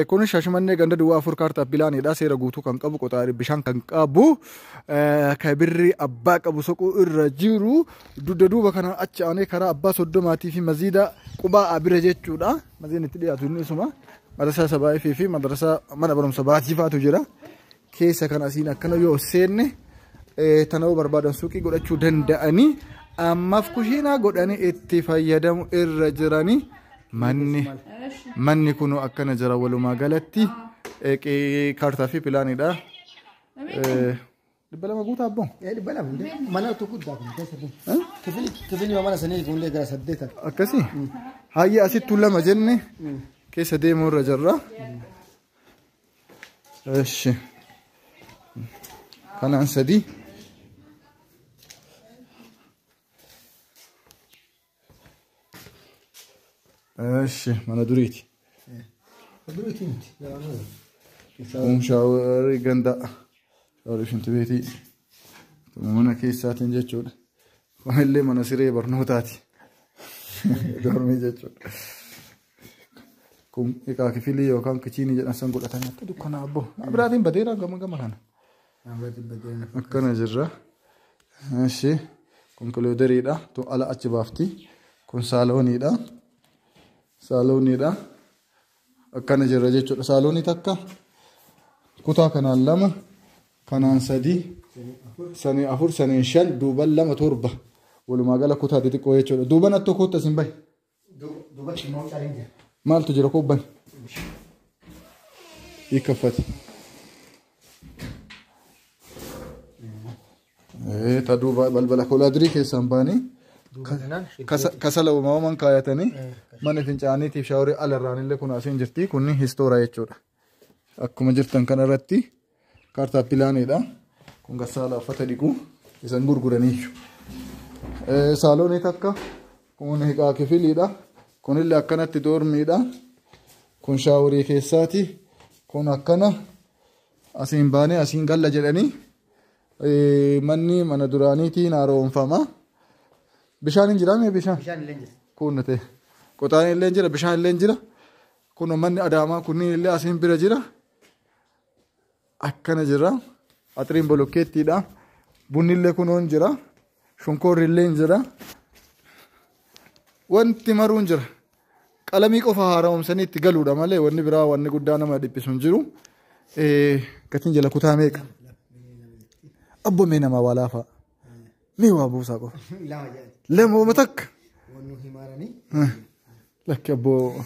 Kun Shaashamannee ganda duwwaa 4 kaartaa pilaanidha. Seera guutuu kan qabu qotaari bishaan kan qabu kabirri abbaa qabu soquu irra jiru dudda duuba kana achi aanee karaa abbaa soddomaatii fi maziida qubaa abira jechuudha. Maziin itti dhiyaatu inni isuma madrasaa sabaayifii fi madrasaa mana barumsa baatifaatu jira. Keessa kan asiin akkana yoo seenne tanoo barbaadan suuqii godhachuu danda'anii ammaaf kushiinaa godhanii itti fayyadamu irra jiranii. Manni kun akkana jira walumaa galatti kaartaa fi pilaanidha. Dibbalama guutaa abboon? Dibbalama mana tokko guddaa kifili mana sanii kunillee gara 8. Akkasii? Hayya asittuu 2 jenne keessa deemuu irra jirra. Eshi kanaan 3. Eshi mana duriiti. Kun shaaworii ganda shaaworii shinti beetii mana keessaatiin jechuudha. Kunillee mana siree barnootaati. Dormii jechuudha. Kun egaa kifilii yookaan kichiinii jedhan san godhatanii akka dukkanaa abboo. Biraatiin badeeraa gama kana. Akkana jirra. Eshi kun kilooderiidha. Tu ala achi baafti. Kun saalooniidha. Saalooniidha. Akkana jirra jechuudha. Saaloonii takka kutaa kanaan 2, kanaan 3, sanii 4, sanii 5, duuban 2, 7. Walumaa gala kutaa xixiqqoo jechuudha. Duuban attoo koottas hin bahe. Maaltu jira kubban? Hiikaffate. Ta duuba balbala koolaadirii keessaan baanii kasala uumamaan kaayatanii mana fincaaniitiif shaaworii alarraan illee kun asiin jirti. Kunni histooraa jechuudha. Akkuma jirtan kanarratti kaartaa pilaanidha. Kun gassaala uffata dhiqu isan gurguraniiru. Saaloonii takka kun hiikaa kifiliidha. Kunillee akkanatti doormiidha. Kun shaaworii keessaati. Kun akkana asiin baanee asiin galla jedhanii manni mana duraaniitiin haaromfama. Bishaan hin jiraame bishaan? Bishaan illee jira. Kun ta'e qotaan illee jira bishaan illee jira. Kun manni adaamaa kunniin illee asiin bira jira. Akkana jira. Axiriin bolokkeettiidha. Bunni illee kunoon jira. Shunkoorri illee jira. Wanti maruun jira. Qalamii qofa haaromsanii itti galuudha malee wanni biraa wanni guddaa nama dhiphisu hin jiru. Gatiin jala kutaa meeqa? Abbo mee nama waa laafaa. Mee waa buusaa qofa. Lama takka. Lakki abboo.